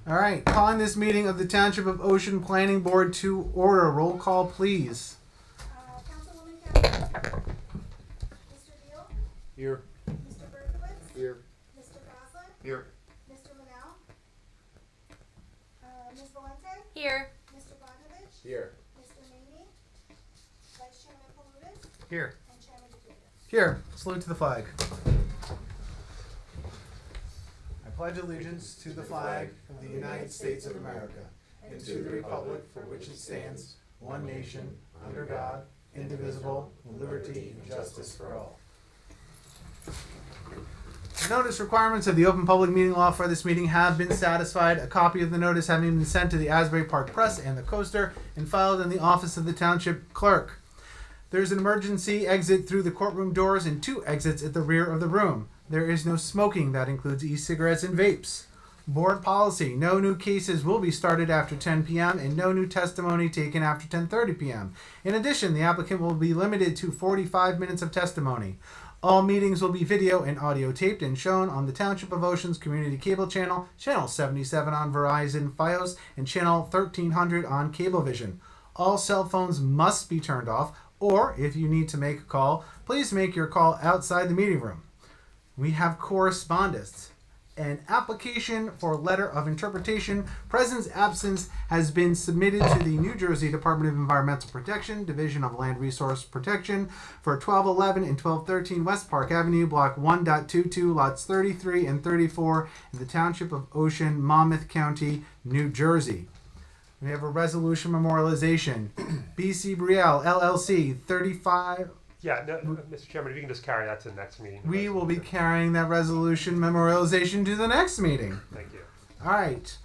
All right, calling this meeting of the Township of Ocean Planning Board to order. Roll call, please. Councilwoman Cameron. Mr. Beal. Here. Mr. Berkowitz. Here. Mr. Goslin. Here. Mr. Linnell. Ms. Valente. Here. Mr. Bogdanovich. Here. Mr. Maney. Vice Chairman Palutis. Here. And Chairman DeGioia. Here. Salute to the flag. I pledge allegiance to the flag of the United States of America and to the republic for which it stands, one nation, under God, indivisible, with liberty and justice for all. The notice requirements of the Open Public Meeting Law for this meeting have been satisfied. A copy of the notice having been sent to the Asbury Park Press and the Coaster and filed in the office of the Township Clerk. There's an emergency exit through the courtroom doors and 2 exits at the rear of the room. There is no smoking. That includes e-cigarettes and vapes. Board policy. No new cases will be started after 10 p.m. and no new testimony taken after 10:30 p.m. In addition, the applicant will be limited to 45 minutes of testimony. All meetings will be video and audio taped and shown on the Township of Ocean's Community Cable Channel, Channel 77 on Verizon Fios, and Channel 1300 on Cablevision. All cell phones must be turned off, or if you need to make a call, please make your call outside the meeting room. We have correspondence. An application for letter of interpretation, presence absence, has been submitted to the New Jersey Department of Environmental Protection, Division of Land Resource Protection, for 1211 and 1213 West Park Avenue, Block 1.22, lots 33 and 34, in the Township of Ocean, Monmouth County, New Jersey. We have a resolution memorialization. BC Brielle, LLC, 35... Yeah, no, Mr. Chairman, if you can just carry that to the next meeting. We will be carrying that resolution memorialization to the next meeting. Thank you. All right.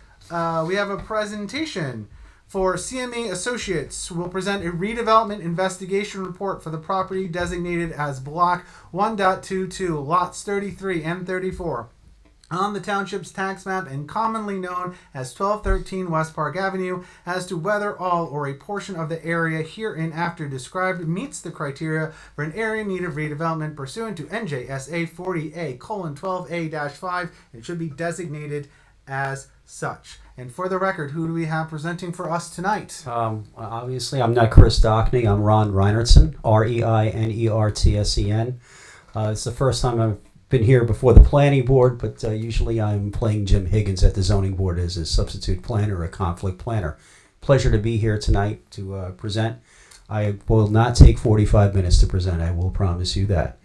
We have a presentation for CME Associates. We'll present a redevelopment investigation report for the property designated as Block 1.22, lots 33 and 34. On the township's tax map and commonly known as 1213 West Park Avenue, as to whether all or a portion of the area hereinafter described meets the criteria for an area in need of redevelopment pursuant to NJSA 40A:12A-5 and should be designated as such. And for the record, who do we have presenting for us tonight? Obviously, I'm not Chris Dockney. I'm Ron Reinertsen, Reinertsen. It's the first time I've been here before the planning board, but usually I'm playing Jim Higgins at the zoning board as a substitute planner or a conflict planner. Pleasure to be here tonight to present. I will not take 45 minutes to present. I will promise you that.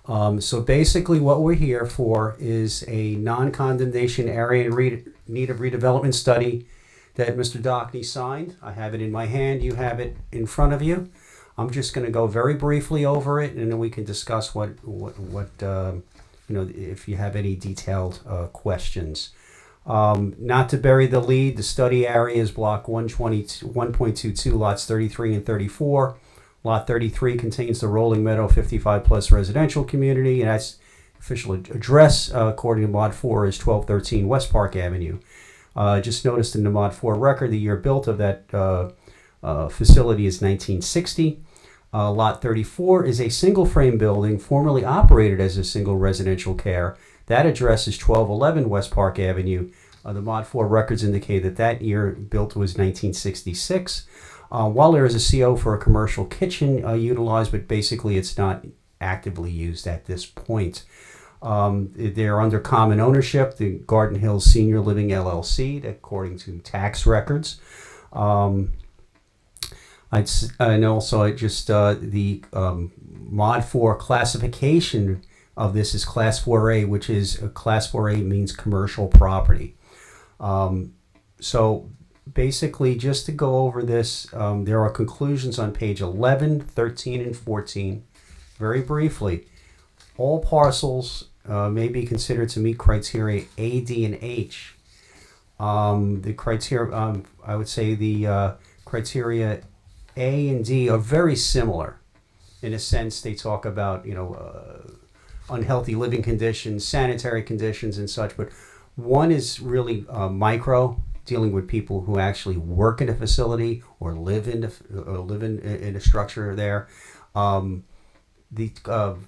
So basically what we're here for is a non-condemnation area in need of redevelopment study that Mr. Dockney signed. I have it in my hand. You have it in front of you. I'm just going to go very briefly over it, and then we can discuss what if you have any detailed questions. Not to bury the lead, the study area is block 1.22, lots 33 and 34. Lot 33 contains the Rolling Meadow 55 plus residential community, and that's official address according to Mod 4 is 1213 West Park Avenue. Just noticed in the Mod 4 record, the year built of that facility is 1960. Lot 34 is a single-frame building formerly operated as a single residential care. That address is 1211 West Park Avenue. The Mod 4 records indicate that year built was 1966. While there is a CO for a commercial kitchen utilized, but basically it's not actively used at this point. They're under common ownership, the Garden Hills Senior Living LLC, according to tax records. And also the Mod 4 classification of this is Class 4A, which is Class 4A means commercial property. So basically, just to go over this, there are conclusions on page 11, 13, and 14. Very briefly, all parcels may be considered to meet criteria A, D, and H. The criteria, I would say the criteria A and D are very similar. In a sense, they talk about, unhealthy living conditions, sanitary conditions, and such. But one is really micro, dealing with people who actually work in a facility or live in a structure there. The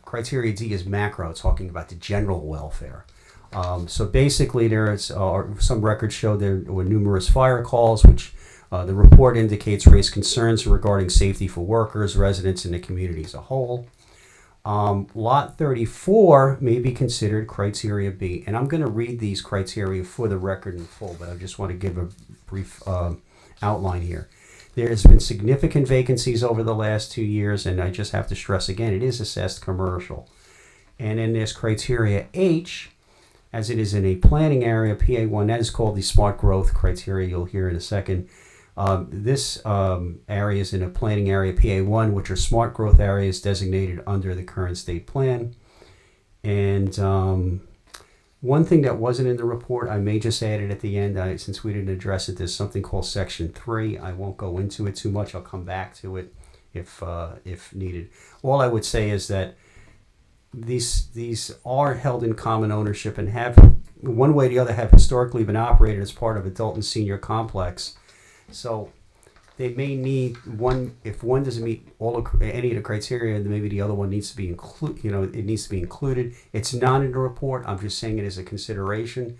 criteria D is macro, talking about the general welfare. So basically, some records show there were numerous fire calls, which the report indicates raised concerns regarding safety for workers, residents, and the community as a whole. Lot 34 may be considered criteria B, and I'm going to read these criteria for the record in full, but I just want to give a brief outline here. There's been significant vacancies over the last 2 years, and I just have to stress again, it is assessed commercial. And then there's criteria H, as it is in a planning area, PA1, that is called the smart growth criteria, you'll hear in a second. This area is in a planning area, PA1, which are smart growth areas designated under the current state plan. And one thing that wasn't in the report, I may just add it at the end, since we didn't address it, there's something called Section 3. I won't go into it too much. I'll come back to it if needed. All I would say is that these are held in common ownership and have, one way or the other, have historically been operated as part of adult and senior complex. So they may need one, if one doesn't meet any of the criteria, then maybe the other one needs to be it needs to be included. It's not in the report. I'm just saying it as a consideration.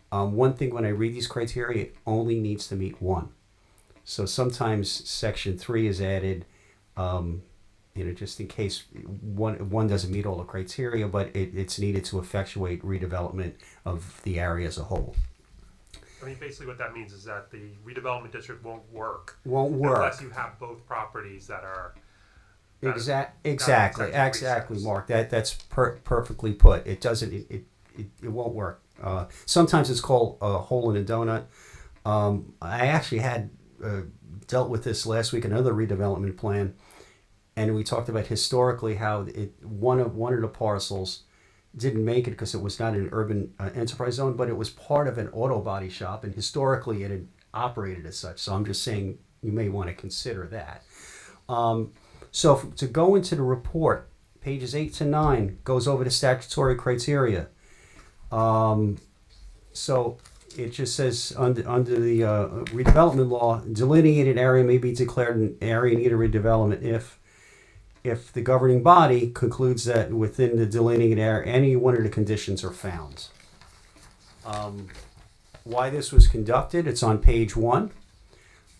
One thing, when I read these criteria, it only needs to meet one. So sometimes Section 3 is added, just in case one doesn't meet all the criteria, but it's needed to effectuate redevelopment of the area as a whole. I mean, basically what that means is that the redevelopment district won't work Unless unless you have both properties that are Exactly, Mark. That's perfectly put. It doesn't. It won't work. Sometimes it's called a hole in a donut. I actually had dealt with this last week, another redevelopment plan, and we talked about historically how one of the parcels didn't make it because it was not an urban enterprise zone, but it was part of an auto body shop, and historically it had operated as such. So I'm just saying you may want to consider that. So to go into the report, pages 8 to 9 goes over the statutory criteria. So it just says under the redevelopment law, delineated area may be declared an area in need of redevelopment if the governing body concludes that within the delineated area, any one of the conditions are found. Why this was conducted, it's on page 1.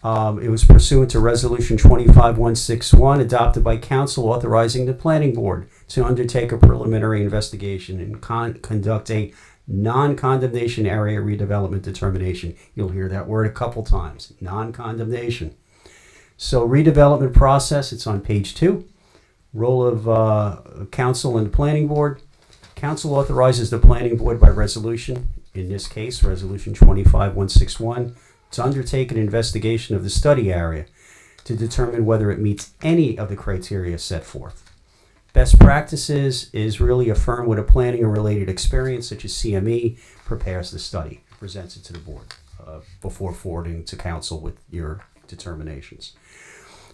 It was pursuant to Resolution 25161, adopted by Council, authorizing the Planning Board to undertake a preliminary investigation and conduct a non-condemnation area redevelopment determination. You'll hear that word a couple times, non-condemnation. So redevelopment process, it's on page 2. Role of Council and the Planning Board. Council authorizes the Planning Board by resolution, in this case, Resolution 25161, to undertake an investigation of the study area to determine whether it meets any of the criteria set forth. Best practices is really a firm with a planning or related experience, such as CME, prepares the study, presents it to the board before forwarding to council with your determinations.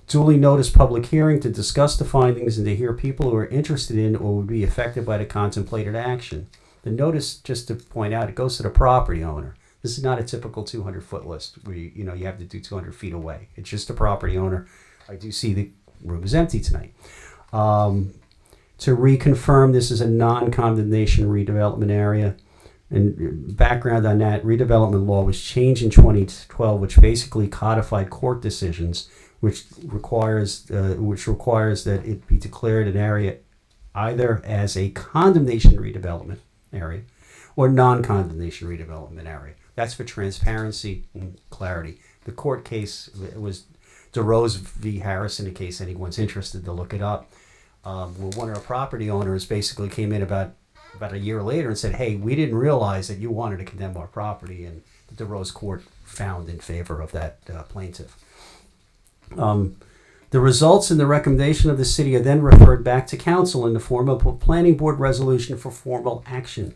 Duly noticed public hearing to discuss the findings and to hear people who are interested in or would be affected by the contemplated action. The notice, just to point out, it goes to the property owner. This is not a typical 200-foot list where you have to do 200 feet away. It's just the property owner. I do see the room is empty tonight. To reconfirm, this is a non-condemnation redevelopment area. And background on that, redevelopment law was changed in 2012, which basically codified court decisions, which requires that it be declared an area either as a condemnation redevelopment area or non-condemnation redevelopment area. That's for transparency and clarity. The court case was DeRose v. Harrison, in case anyone's interested to look it up. Where one of our property owners basically came in about a year later and said, hey, we didn't realize that you wanted to condemn our property, and the DeRose court found in favor of that plaintiff. The results and the recommendation of the city are then referred back to council in the form of a planning board resolution for formal action.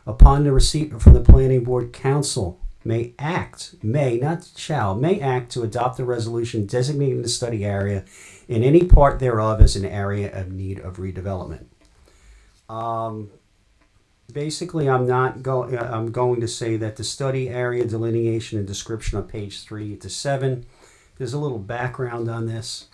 Upon the receipt from the planning board, council may act to adopt the resolution designating the study area in any part thereof as an area of need of redevelopment. Basically, I'm going to say that the study area delineation and description on page 3 to 7. There's a little background on this.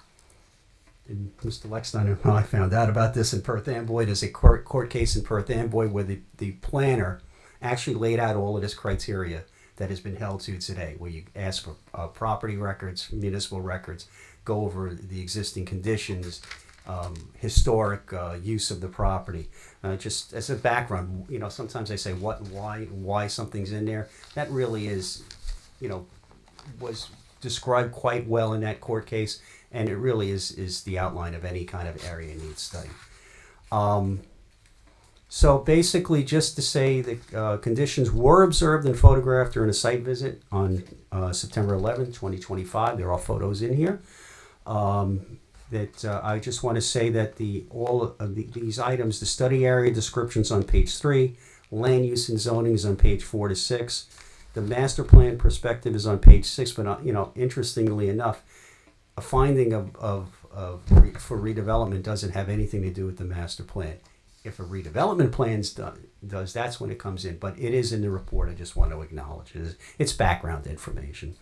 And Mr. Lexstein and I found out about this in Perth Amboy. There's a court case in Perth Amboy where the planner actually laid out all of this criteria that has been held to today, where you ask for property records, municipal records, go over the existing conditions, historic use of the property. Just as a background, sometimes I say what and why something's in there. That really is, was described quite well in that court case, and it really is the outline of any kind of area needs study. So basically, just to say the conditions were observed and photographed during a site visit on September 11, 2025. There are photos in here. I just want to say that all of these items, the study area descriptions on page 3, land use and zoning is on page 4 to 6. The master plan perspective is on page 6, but interestingly enough, a finding for redevelopment doesn't have anything to do with the master plan. If a redevelopment plan does, that's when it comes in. But it is in the report. I just want to acknowledge it. It's background information.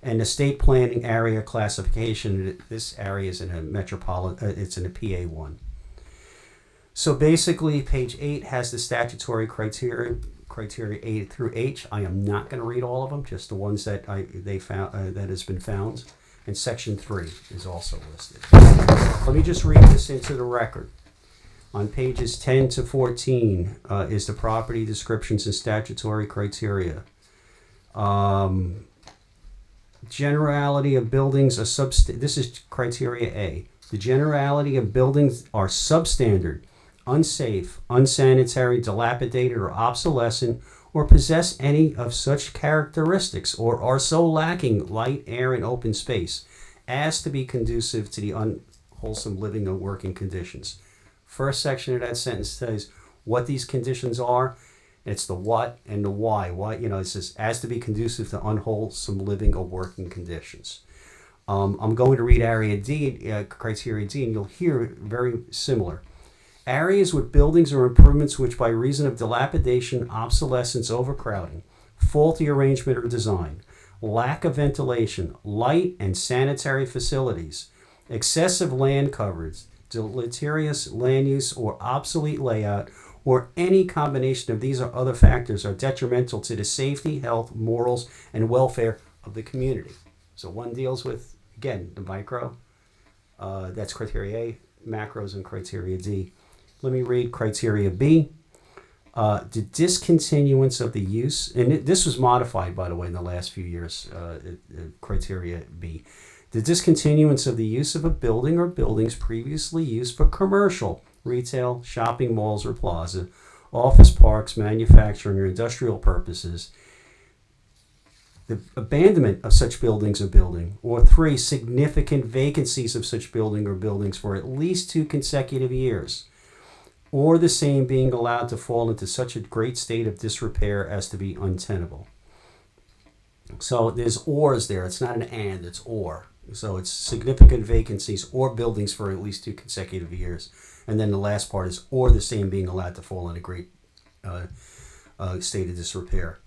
And the state planning area classification, this area is in a metropolitan, it's in a PA1. So basically, page 8 has the statutory criteria 8 through H. I am not going to read all of them, just the ones that they found that has been found. And section 3 is also listed. Let me just read this into the record. On pages 10 to 14 is the property descriptions and statutory criteria. Generality of buildings this is criteria A. The generality of buildings are substandard, unsafe, unsanitary, dilapidated, or obsolescent, or possess any of such characteristics, or are so lacking light, air, and open space as to be conducive to the unwholesome living or working conditions. First section of that sentence says what these conditions are. It's the what and the why. Why, it says as to be conducive to unwholesome living or working conditions. I'm going to read area D, criteria D, and you'll hear very similar. Areas with buildings or improvements which by reason of dilapidation, obsolescence, overcrowding, faulty arrangement or design, lack of ventilation, light and sanitary facilities, excessive land coverage, deleterious land use or obsolete layout, or any combination of these or other factors are detrimental to the safety, health, morals, and welfare of the community. So one deals with, again, the micro, that's criteria A, macros, and criteria D. Let me read criteria B. The discontinuance of the use, and this was modified, by the way, in the last few years, criteria B. The discontinuance of the use of a building or buildings previously used for commercial, retail, shopping malls or plaza, office parks, manufacturing or industrial purposes, the abandonment of such buildings or building, or 3, significant vacancies of such building or buildings for at least 2 consecutive years, or the same being allowed to fall into such a great state of disrepair as to be untenable. So there's ors there. It's not an and, it's or. So it's significant vacancies or buildings for at least 2 consecutive years. And then the last part is or the same being allowed to fall in a great state of disrepair.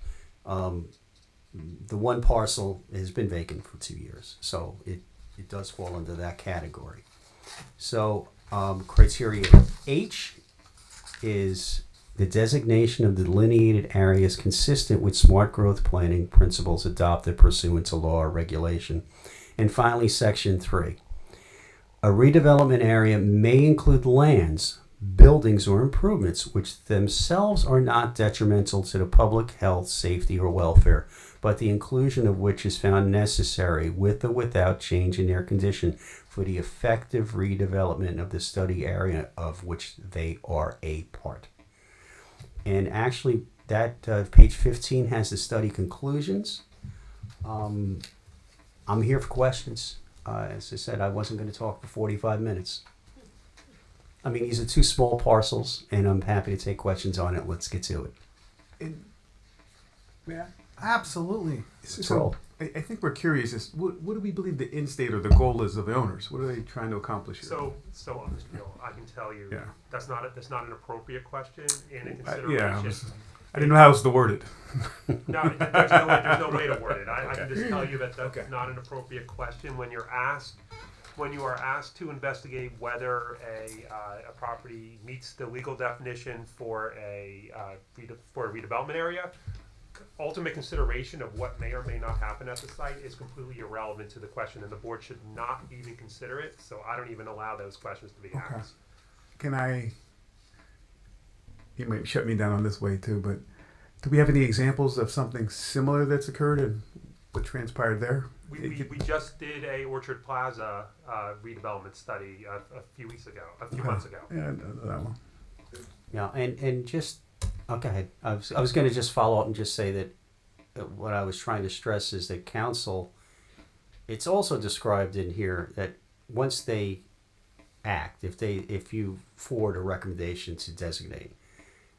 The one parcel has been vacant for 2 years. So it does fall under that category. So criteria H is the designation of the delineated areas consistent with smart growth planning principles adopted pursuant to law or regulation. And finally, section 3. A redevelopment area may include lands, buildings, or improvements which themselves are not detrimental to the public health, safety, or welfare, but the inclusion of which is found necessary with or without change in their condition for the effective redevelopment of the study area of which they are a part. And actually, that page 15 has the study conclusions. I'm here for questions. As I said, I wasn't going to talk for 45 minutes. I mean, these are 2 small parcels, and I'm happy to take questions on it. Let's get to it. Yeah. Absolutely. So I think we're curious. Is what do we believe the end state or the goal is of the owners? What are they trying to accomplish here? So I can tell you Yeah. that's not an appropriate question in a I consideration. didn't know how else to word it. No, there's no way to word it. I Okay. can just tell you that that's Okay. not an appropriate question when you're asked when you are asked to investigate whether a property meets the legal definition for for a redevelopment area, ultimate consideration of what may or may not happen at the site is completely irrelevant to the question, and the board should not even consider it. So I don't even allow those questions to be asked. Can I? You might shut me down on this way too, but do we have any examples of something similar that's occurred and what transpired there? We just did a Orchard Plaza redevelopment study a few months ago. Yeah, I know that one. Yeah, and just, okay, ahead. I was going to just follow up and just say that what I was trying to stress is that council, it's also described in here that once they act, if you forward a recommendation to designate,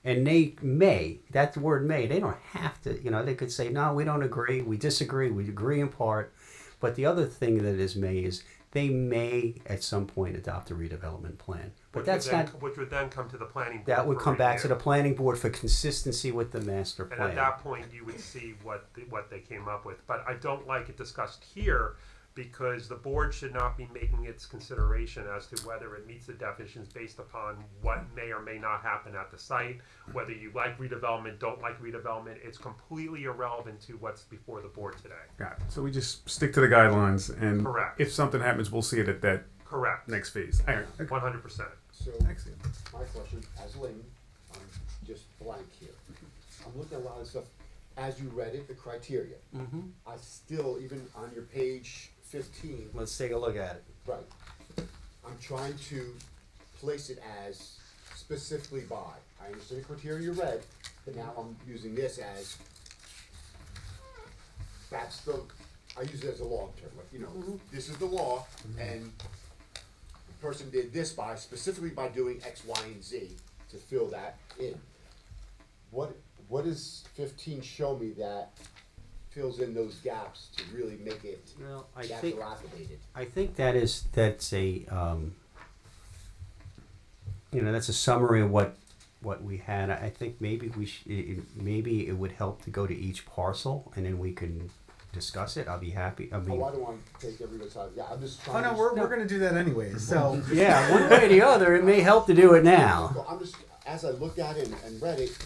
and they may, that word may, they don't have to, they could say, no, we don't agree, we disagree, we agree in part. But the other thing that is may is they may at some point adopt a redevelopment plan. But Which would then come to the planning board. That would for come back to review. the planning board for consistency with the master And plan. at that point, you would see what they came up with. But I don't like it discussed here because the board should not be making its consideration as to whether it meets the definitions based upon what may or may not happen at the site. Whether you like redevelopment, don't like redevelopment, it's completely irrelevant to what's before the board today. Got it. So we just stick to the guidelines, and Correct. if something happens, we'll see it at that Correct. next phase. All right. 100%. So, Excellent. my question, as Layman, I'm just blank here. I'm looking at a lot of stuff, as you read it, the criteria. Mm-hmm. I still, even on your page 15, Let's take a look at it. right, I'm trying to place it as specifically by. I understand the criteria you read, but now I'm using this as, I use it as a long term, like, this is the law, and the person did this specifically by doing X, Y, and Z to fill that in. What does 15 show me that fills in those gaps to really make it Well, dilapidated? I think that's a that's a summary of what we had. I think maybe maybe it would help to go to each parcel and then we can discuss it. I'll be happy. I mean, I don't want to take everybody's side. Yeah, I'm just Oh trying no, to. we're going to do that anyways. So yeah, one way or the other, it may help to do it now. I'm just, as I looked at it and read it,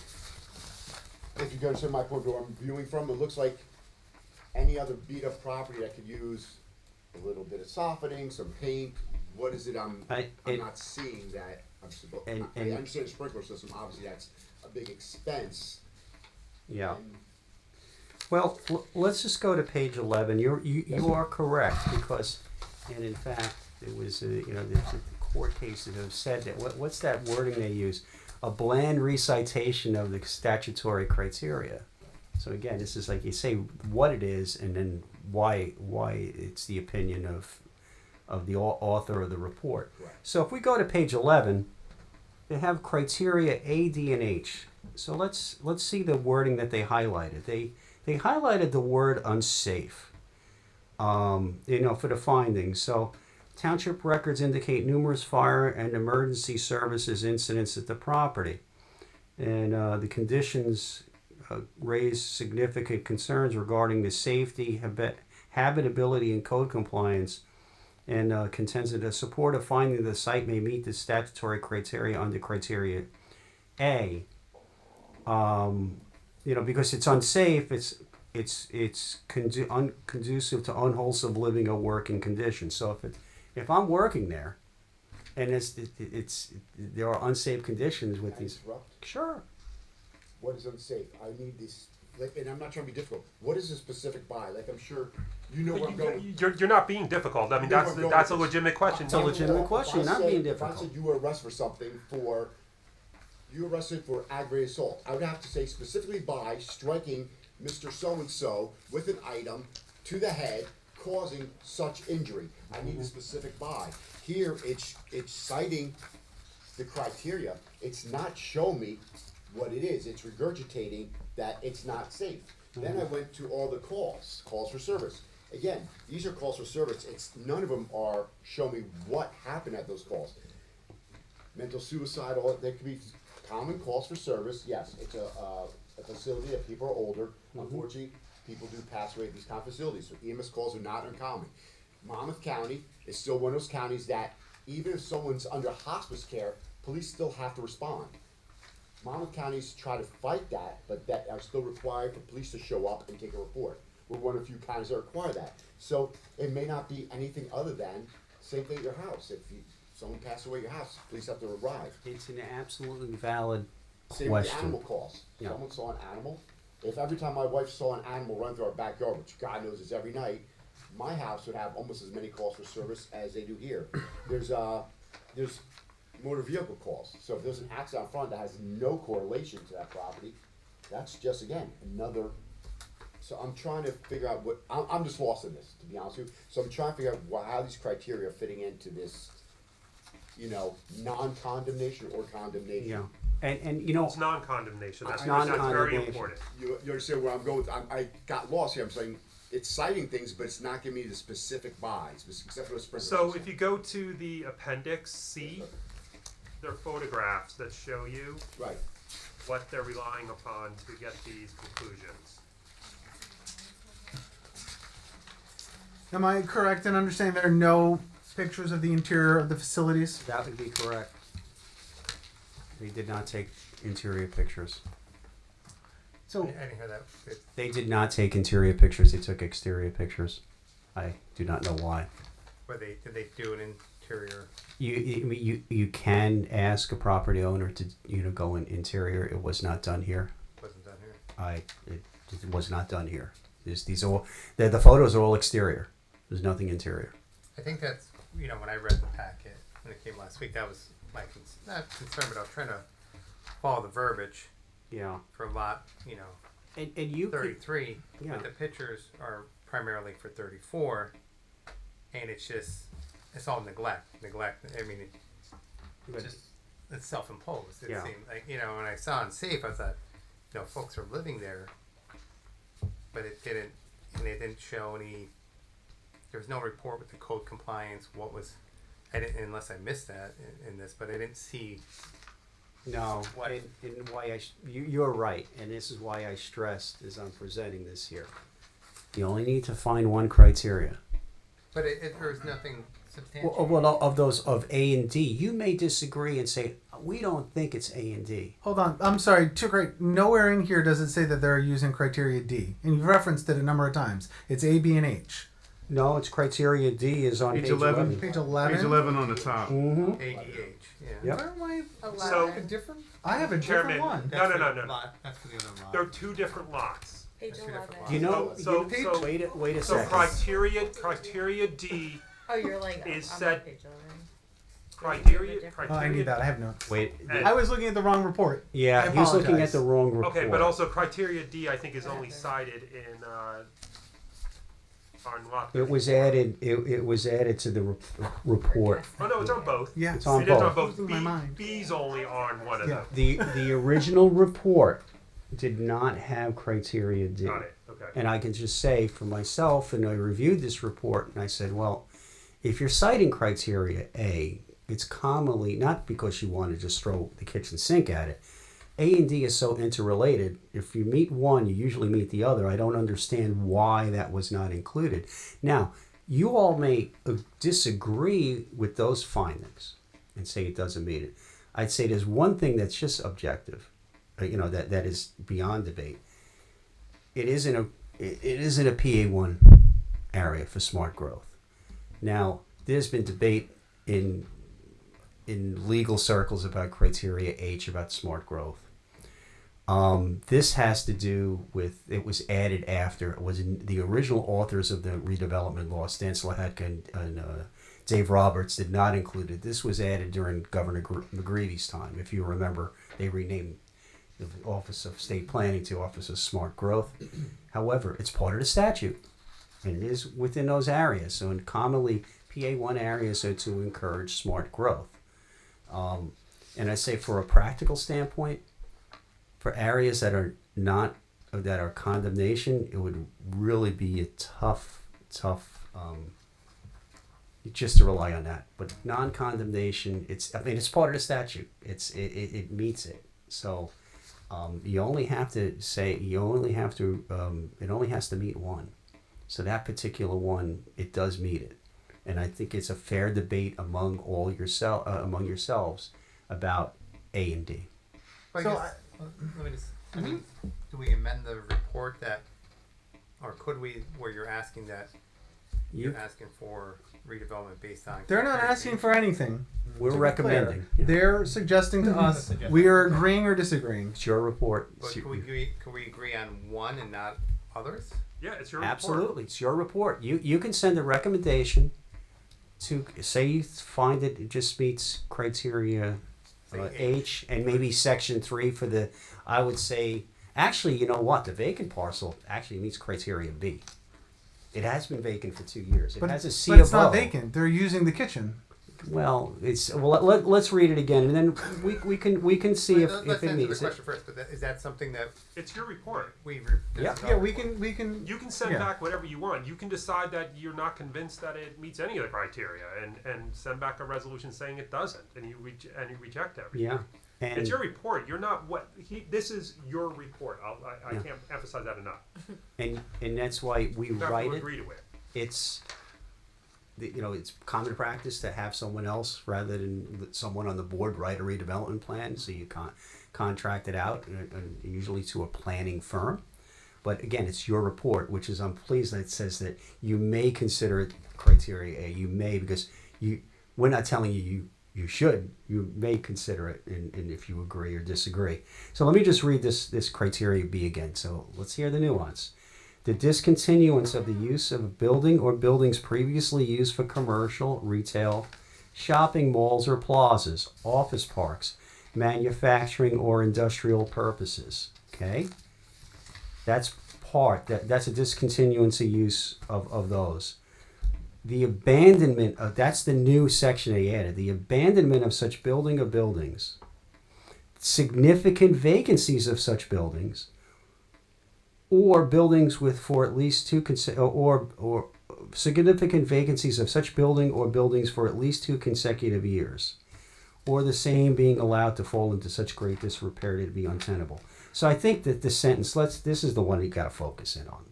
if you understand my point where I'm viewing from, it looks like any other beat up property that could use a little bit of softening, some paint. What is it I'm not seeing that I'm supposed? I understand the sprinkler system. Obviously, that's a big expense. Yeah. And Well, let's just go to page 11. You are correct because, and in fact, it was the court cases have said that. What's that wording they use? A bland recitation of the statutory criteria. So again, this is like you say what it is and then why it's the opinion of the author of the report. Right. So if we go to page 11, they have criteria A, D, and H. So let's see the wording that they highlighted. They highlighted the word unsafe, for the findings. So township records indicate numerous fire and emergency services incidents at the property. And the conditions raise significant concerns regarding the safety, habitability, and code compliance, and contends that a supportive finding the site may meet the statutory criteria under criteria A. Because it's unsafe, it's conducive to unwholesome living or working conditions. So if I'm working there, and there are unsafe conditions with these. interrupt. Sure. What is unsafe? I need this. And I'm not trying to be difficult. What is a specific buy? Like, I'm sure you know where I'm going. You're not being difficult. I mean, You know that's where I'm that's a going with this. legitimate question. It's a legitimate question. If I Not say- being If I difficult. said you were arrested for something you arrested for aggravated assault, I would have to say specifically by striking Mr. So-and-so with an item to the head, causing such injury. I need a specific by. Here, it's citing the criteria. It's not showing me what it is. It's regurgitating that it's not safe. Then I went to all the calls for service. Again, these are calls for service. None of them are showing me what happened at those calls. Mental suicide, there could be common calls for service. Yes, it's a facility that people are older. Unfortunately, people do pass away at these kind of facilities, so EMS calls are not uncommon. Monmouth County is still one of those counties that even if someone's under hospice care, police still have to respond. Monmouth counties try to fight that, but that are still required for police to show up and take a report. We're one of the few counties that require that. So it may not be anything other than same thing at your house. If someone passes away at your house, police have to arrive. It's an absolutely valid Same with the question. animal calls. Yeah. Someone saw an animal. If every time my wife saw an animal run through our backyard, which God knows is every night, my house would have almost as many calls for service as they do here. There's motor vehicle calls. So if there's an accident out front that has no correlation to that property, that's just again another. So I'm trying to figure out what I'm just lost in this, to be honest with you. So I'm trying to figure out how these criteria are fitting into this, non-condemnation or condemnation. Yeah. And It's non-condemnation. That's, It's that's very non-condemnation. important. You understand where I'm going with, I got lost here. I'm saying it's citing things, but it's not giving me the specific buys, except for the sprinklers. So if you go to the appendix C, there are photographs that show you Right. what they're relying upon to get these conclusions. Am I correct in understanding there are no pictures of the interior of the facilities? that would be correct. They did not take interior pictures. So I didn't hear that. They did not take interior pictures. They took exterior pictures. I do not know why. Did they do an interior? You can ask a property owner to go in interior. It was not done here. Wasn't done here. It was not done here. These all the photos are all exterior. There's nothing interior. I think that's when I read the packet when it came last week. That was my not concern, but I was trying to follow the verbiage Yeah. for lot And you could, 33, yeah. but the pictures are primarily for 34, and it's all neglect. I mean, it's self-imposed. It Yeah. seemed like when I saw unsafe, I thought, folks are living there, but it didn't show any. There was no report with the code compliance. I didn't, unless I missed that in this, but I didn't see. No, What? and why you're right, and this is why I stressed as I'm presenting this here. You only need to find one criteria. But there's nothing substantial. Well, of those of A and D, you may disagree and say we don't think it's A and D. hold on. I'm sorry. Nowhere in here does it say that they're using criteria D, and you've referenced it a number of times. It's A, B, and H. No, it's criteria D is on Page page 11. Page 11. Page 11 on the top. Mm-hmm. ADH. Yeah. Yep. Where am I? So different? I have a Chairman, different one. no. That's for the other lot. There are two different lots. Page That's two 11. different You know, So- wait a So second. criteria D, Oh, you're like, Is I'm said- on page 11. criteria. Oh, I need that. I have notes. Wait. And- I was looking at the wrong report. Yeah, I he's looking at apologize. the wrong report. Okay, but also criteria D, I think, is only cited in on lot. It was 34. added. It was added to the report. Oh no, it's on both. Yeah. It's on It is on both. both. Losing my mind. B's only on one of Yeah. them. The original report did not have criteria D. Got it. Okay. And I can just say for myself, and I reviewed this report, and I said, well, if you're citing criteria A, it's commonly not because you want to just throw the kitchen sink at it. A and D is so interrelated. If you meet one, you usually meet the other. I don't understand why that was not included. Now, you all may disagree with those findings and say it doesn't meet it. I'd say there's one thing that's just objective, that is beyond debate. It isn't a PA1 area for smart growth. Now, there's been debate in legal circles about criteria H about smart growth. This has to do with, it was added after, it was in the original authors of the redevelopment law, Stan Slahetka and Dave Roberts did not include it. This was added during Governor McGreevy's time. If you remember, they renamed the Office of State Planning to Office of Smart Growth. However, it's part of the statute, and it is within those areas. So, commonly, PA1 areas are to encourage smart growth. And I say, for a practical standpoint, for areas that are not that are condemnation, it would really be a tough just to rely on that. But non-condemnation, it's part of the statute. It meets it. So you only have to say it only has to meet one. So that particular one, it does meet it. And I think it's a fair debate among among yourselves about A and D. But I So guess, let me just, I mean, do we amend the report that, or could we, where you're asking that, You, you're asking for redevelopment based on. They're not asking for anything. we're to be recommending. clear. Yeah. They're suggesting to us Suggesting. we are agreeing or disagreeing. It's your report. But It's your- can we agree on one and not others? Yeah, it's your report. Absolutely, it's your report. You can send a recommendation to say you find it just meets criteria Say H and maybe section 3 for the. I would say actually, you know what? The vacant parcel actually meets criteria B. It has been vacant for 2 years. It But, has a but C of it's not O. vacant. They're using the kitchen. Well, let's read it again, and then we can see if Let's it answer meets the it. question first. But is that something that It's your report. Yeah. Yeah, we can. You can send Yeah. back whatever you want. You can decide that you're not convinced that it meets any of the criteria, and send back a resolution saying it doesn't, and you reject everything. Yeah, and It's your report. You're not this is your report. I Yeah. can't emphasize that enough. and that's why we You have write to it. agree to it. It's it's common practice to have someone else rather than someone on the board write a redevelopment plan, so you contract it out, and usually to a planning firm. But again, it's your report, which is, I'm pleased that it says that you may consider it criteria A. You may, because we're not telling you you should. You may consider it, and if you agree or disagree. So let me just read this criteria B again. So let's hear the nuance. The discontinuance of the use of a building or buildings previously used for commercial, retail, shopping malls or plazas, office parks, manufacturing or industrial purposes. Okay? That's that's a discontinuance of use of those. The abandonment of, that's the new section they added, the abandonment of such building or buildings, significant vacancies of such buildings, or buildings with for at least two or significant vacancies of such building or buildings for at least 2 consecutive years, or the same being allowed to fall into such great disrepair to be untenable. So I think that this sentence, this is the one you got to focus in on.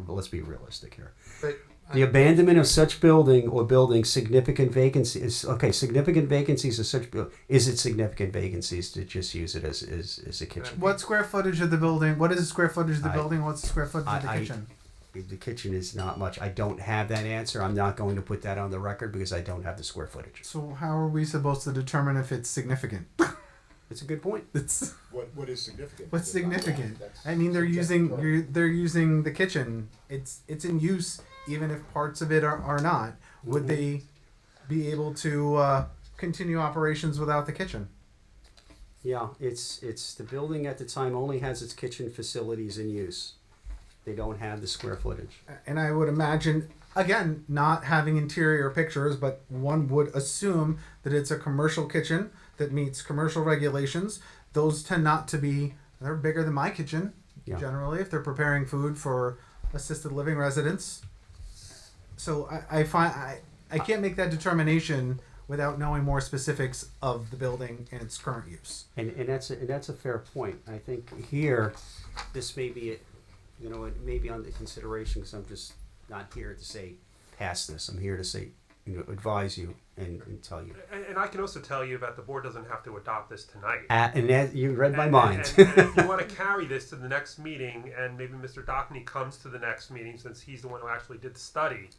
Let's be realistic here. But The abandonment of such building or building, significant vacancies. Okay, significant vacancies of such. Is it significant vacancies to just use it as a kitchen? What square footage of the building? What is the square footage of the I- building? What's the square footage of the I- kitchen? The kitchen is not much. I don't have that answer. I'm not going to put that on the record because I don't have the square footage. So how are we supposed to determine if it's significant? It's a good point. It's What is significant? what's significant. That's I mean, they're subjective. using the kitchen. It's in use, even if parts of it are not. Would they be able to continue operations without the kitchen? Yeah, it's the building at the time only has its kitchen facilities in use. They don't have the square footage. And I would imagine, again, not having interior pictures, but one would assume that it's a commercial kitchen that meets commercial regulations. Those tend not to be, they're bigger than my kitchen, Yeah. generally, if they're preparing food for assisted living residents. So I find, I can't make that determination without knowing more specifics of the building and its current use. And that's a fair point. I think here, this may be it. It may be under consideration because I'm just not here to say pass this. I'm here to say, advise you and tell you. And I can also tell you that the board doesn't have to adopt this tonight. And that, you read my mind. And if you want to carry this to the next meeting, and maybe Mr. Dockney comes to the next meeting since he's the one who actually did the study,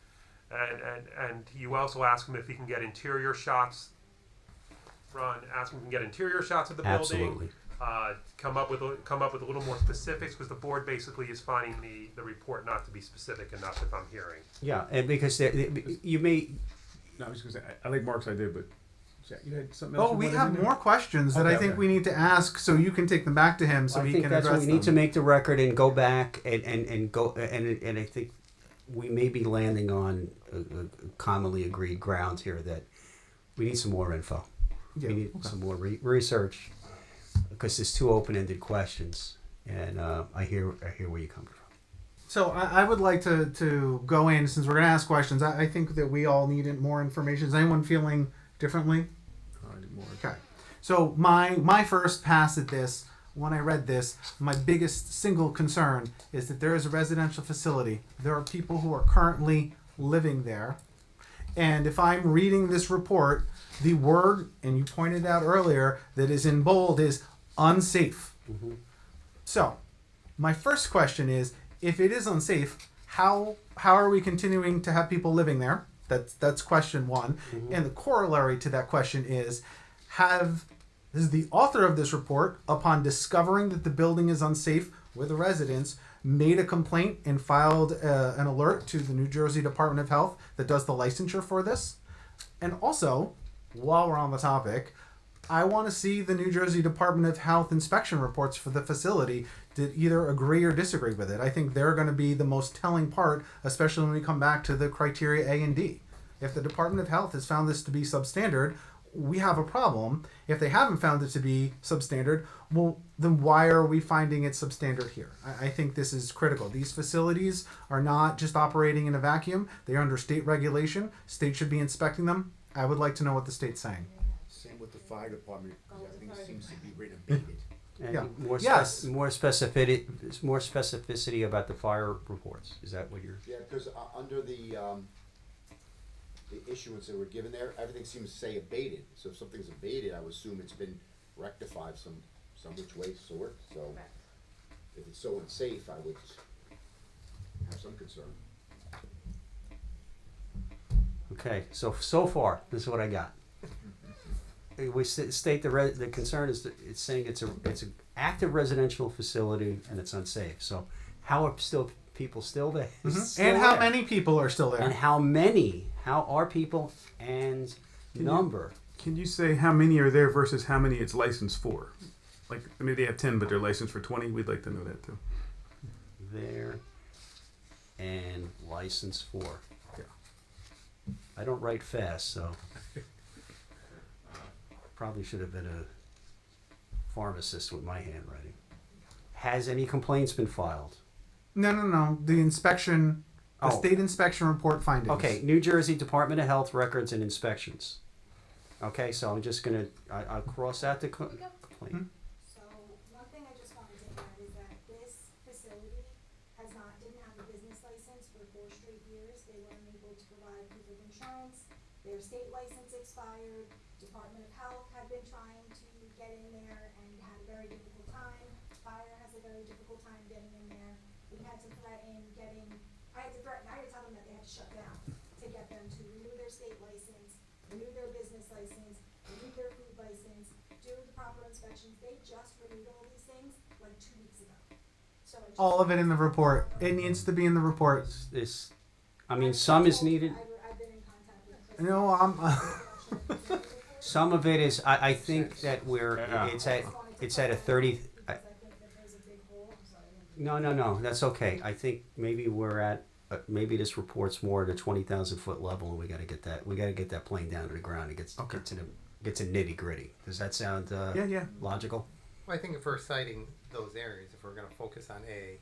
and you also ask him if he can get interior shots. Ask him if he can get interior shots of the building. Absolutely. Come up with a little more specifics because the board basically is finding the report not to be specific enough, if I'm hearing. Yeah, and because you may. No, I was just gonna say I like Mark's idea, but you had something else. Oh, you we wanted have in there? more questions that Okay, I think okay. we need to ask, so you can take them back to him, so I he think can that's address what we them. need to make the record and go back and go and I think we may be landing on a commonly agreed ground here that we need some more info. Yeah, We need okay. some more research because there's 2 open-ended questions, and I hear where you're coming from. So I would like to go in, since we're going to ask questions. I think that we all need more information. Is anyone feeling differently? I need more. Okay. So my first pass at this, when I read this, my biggest single concern is that there is a residential facility. There are people who are currently living there. And if I'm reading this report, the word, and you pointed out earlier, that is in bold is unsafe. So, my first question is, if it is unsafe, how are we continuing to have people living there? That's question one. And the corollary to that question is the author of this report, upon discovering that the building is unsafe with the residents, made a complaint and filed an alert to the New Jersey Department of Health that does the licensure for this? And also, while we're on the topic, I want to see the New Jersey Department of Health inspection reports for the facility to either agree or disagree with it. I think they're going to be the most telling part, especially when we come back to the criteria A and D. If the Department of Health has found this to be substandard, we have a problem. If they haven't found it to be substandard, well, then why are we finding it substandard here? I think this is critical. These facilities are not just operating in a vacuum. They are under state regulation. State should be inspecting them. I would like to know what the state's saying. Same with the fire department, because everything seems to be renovated. And Yeah. more Yes. more specificity about the fire reports. Is that what you're? Yeah, because under the issuance that were given there, everything seems to say abated. So if something's abated, I would assume it's been rectified some which way, sort. So if it's so unsafe, I would have some concern. Okay, so far, this is what I got. We state the concern is that it's saying it's an active residential facility and it's unsafe. So how are people still there? Still And how there? many people are still there? And how are people and number? Can you say how many are there versus how many it's licensed for? Like maybe they have 10, but they're licensed for 20. We'd like to know that too. There and license for. Yeah. I don't write fast, so probably should have been a pharmacist with my handwriting. Has any complaints been filed? No. The inspection, the Oh. state inspection report findings. Okay, New Jersey Department of Health Records and Inspections. Okay, so I'm just gonna, I'll cross out the complaint. So, one thing I just wanted to add is that this facility didn't have a business license for 4 straight years. They weren't able to provide proof of insurance. Their state license expired. Department of Health had been trying to get in there and had a very difficult time. Fire has a very difficult time getting in there. We had to threaten I had to tell them that they had to shut down to get them to renew their state license, renew their business license, renew their food license, do the proper inspections. They just renewed all these things like 2 weeks ago. So I just All of it in the report. It needs to be in the report. Some is needed. I've been in contact with Chris. No, Some of it is, I think that it's at a 30, I think that there's a big hole. I'm sorry. no, that's okay. I think maybe we're at, maybe this report's more at a 20,000 foot level and we gotta get that plane down to the ground. It gets to nitty gritty. Does that sound, Yeah. logical? Well, I think if we're citing those areas, if we're going to focus on A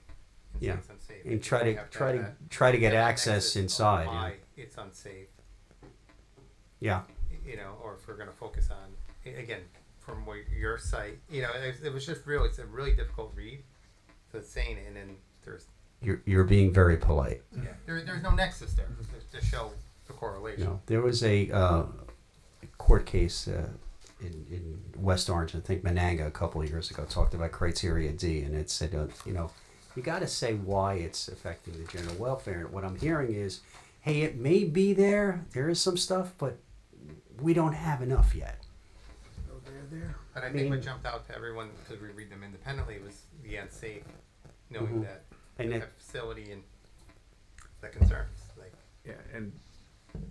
and Yeah. say it's unsafe, And we try have have that- to get have access of inside, why yeah. it's unsafe. Yeah. Or if we're going to focus on, again, from where your site, it was just it's a really difficult read. So it's saying it, and then there's You're being very polite. there's no nexus there to show the correlation. No, there was a court case in West Orange, I think Menanga, a couple of years ago, talked about criteria D, and it said, you got to say why it's affecting the general welfare. And what I'm hearing is, hey, it may be there is some stuff, but we don't have enough yet. But I think what jumped out to everyone, because we read them independently, was the unsafe, knowing that And they it- have facility and the concerns. Like, Yeah, and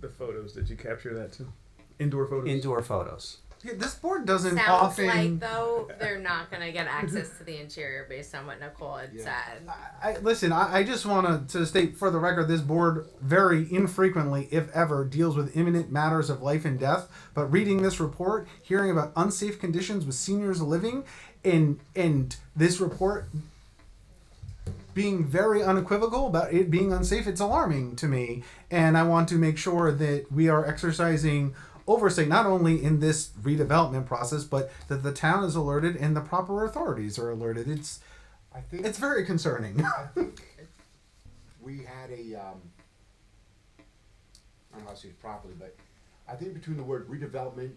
the photos, did you capture that too? Indoor photos? Indoor photos. Yeah, this board doesn't Sounds often. like though they're not gonna get access to the interior based on what Nicole had said. Listen, I just want to state for the record, this board very infrequently, if ever, deals with imminent matters of life and death. But reading this report, hearing about unsafe conditions with seniors living, and this report being very unequivocal about it being unsafe, it's alarming to me. And I want to make sure that we are exercising oversight not only in this redevelopment process, but that the town is alerted and the proper authorities are alerted. It's very concerning. We had I don't know how to say it properly, but I think between the word redevelopment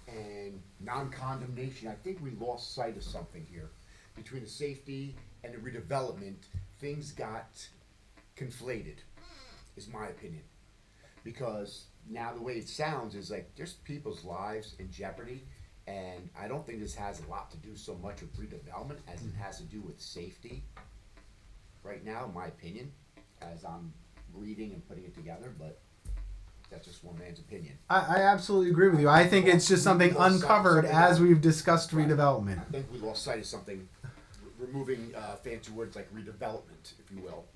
and non-condemnation, I think we lost sight of something here. Between the safety and the redevelopment, things got conflated, is my opinion. Because now the way it sounds is like there's people's lives in jeopardy, and I don't think this has a lot to do so much with redevelopment as it has to do with safety. Right now, in my opinion, as I'm reading and putting it together, but that's just one man's opinion. I absolutely agree with you. I think it's just something uncovered as we've discussed redevelopment. I think we lost sight of something, removing fancy words like redevelopment, if you will.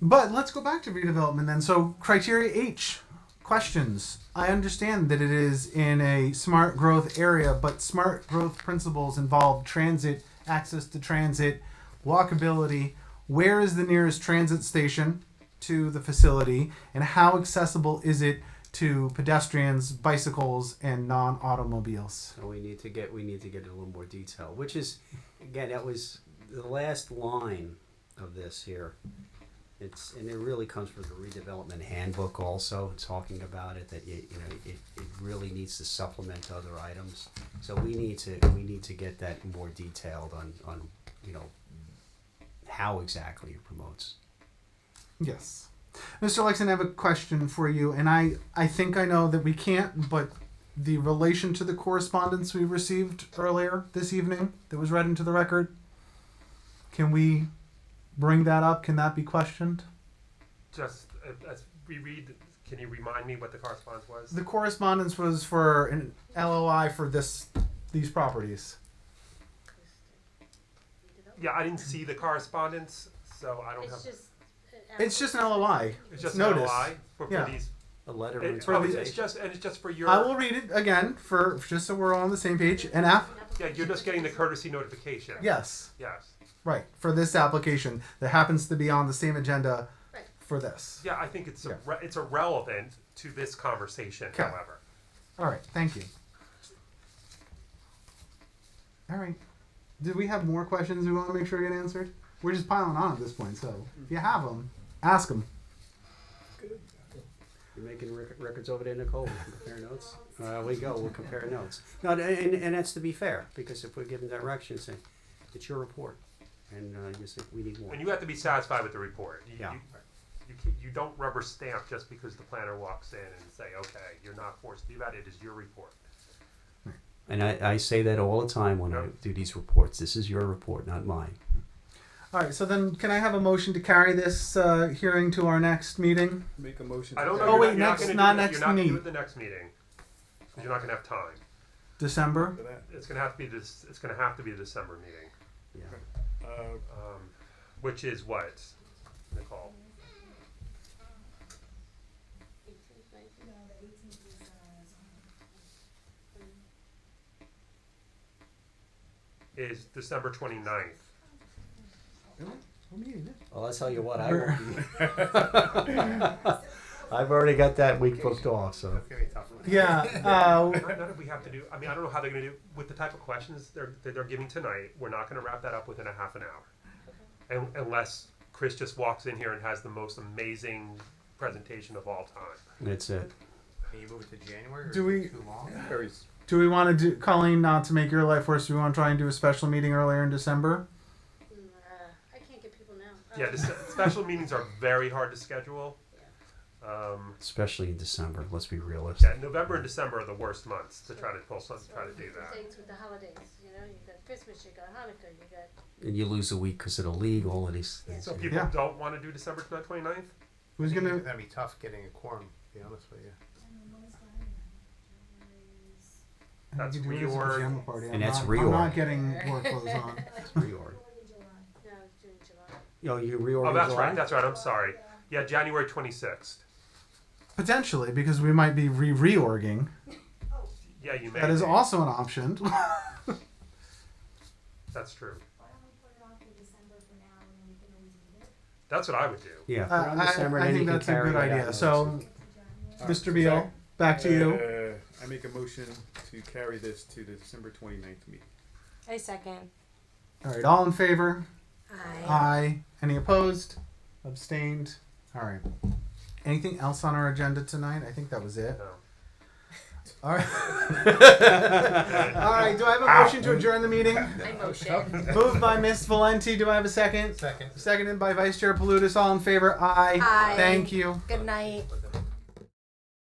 But let's go back to redevelopment then. So criteria H, questions. I understand that it is in a smart growth area, but smart growth principles involve transit, access to transit, walkability. Where is the nearest transit station to the facility, and how accessible is it to pedestrians, bicycles, and non-automobiles? So we need to get a little more detail, which is, again, that was the last line of this here. And it really comes from the redevelopment handbook also, talking about it, that it really needs to supplement other items. So we need to get that more detailed on how exactly it promotes. Yes. Mr. Lexon, I have a question for you, and I think I know that we can't, but the relation to the correspondence we received earlier this evening that was read into the record, can we bring that up? Can that be questioned? Just as we read, can you remind me what the correspondence was? The correspondence was for an LOI for these properties. Yeah, I didn't see the correspondence, so I don't have. It's just an LOI. It's just notice. an LOI for Yeah. these. A letter of It's interpretation. just for your. I will read it again for just so we're all on the same page. An app. Yeah, you're just getting the courtesy notification. Yes. Yes. Right. For this application that happens to be on the same agenda for this. Yeah, I think it's Yeah. it's irrelevant to this conversation. Okay. However. All right. Thank you. All right. Did we have more questions we want to make sure get answered? We're just piling on at this point, so if you have them, ask them. You're making records over there, Nicole. We'll compare notes. We go. We'll compare notes. No, and that's to be fair, because if we're given direction, say it's your report, and you say we need more. And you have to be satisfied with the report. Yeah. You don't rubber stamp just because the planner walks in and say, okay, you're not forced to do that. It is your report. And I say that all the time when I do these reports. This is your report, not mine. All right. So then, can I have a motion to carry this hearing to our next meeting? Make a motion. I don't know. Oh, you're wait, not next- gonna not do it- next You're not going to do meet. it the next meeting. 'Cause you're not going to have time. December. It's going to have to be this. It's going to have to be a December meeting, Yeah. which is what, Nicole? No, the 18th is Is December 29th. Well, I'll tell you what. I won't be. I've already got that week booked off. So. That's gonna be tough. Yeah. None of we have to do. I mean, I don't know how they're going to do with the type of questions they're giving tonight. We're not going to wrap that up within a half an hour, and, unless Chris just walks in here and has the most amazing presentation of all time. That's it. Can you move it to January? Or Do we- is it too long? Do we want to do, Colleen, not to make your life worse, do we want to try and do a special meeting earlier in December? I can't get people now. Yeah, the special meetings are very hard to schedule. Especially in December. Let's be realistic. Yeah, November and December are the worst months to try to do that. Dates with the holidays, you know, you got Christmas, you got Hanukkah, you got. And you lose a week because of the legal and these. So people Yeah. don't want to do December 29th? Who's I think gonna? It's gonna be tough getting a quorum. To be honest with you. That's You could do it as a reorg. pajama party. And that's I'm reorg. not getting work clothes on. Reorg. No, it's June, July. Yo, you reorg. Oh, that's July? right. That's right. I'm sorry. Yeah, January 26th. Potentially, because we might be reorging. Yeah, you may. That is be. also an option. That's true. Why don't we put it on for December for now, and then we can always move it? That's what I would do. Yeah. put on December, I and then think you can that's a carry good it out idea. notice. So, Mr. Beal, back to you. I make a motion to carry this to the December 29th meeting. I second. All right, all in favor? Aye. Aye. Any opposed? Abstained? All right. Anything else on our agenda tonight? I think that was it. No. All right. All right. Do I have a motion to adjourn the meeting? I motion. Moved by Ms. Valenti. Do I have a second? Second. Seconded by Vice Chair Palutis. All in favor? Aye. Aye. Thank you. Good night.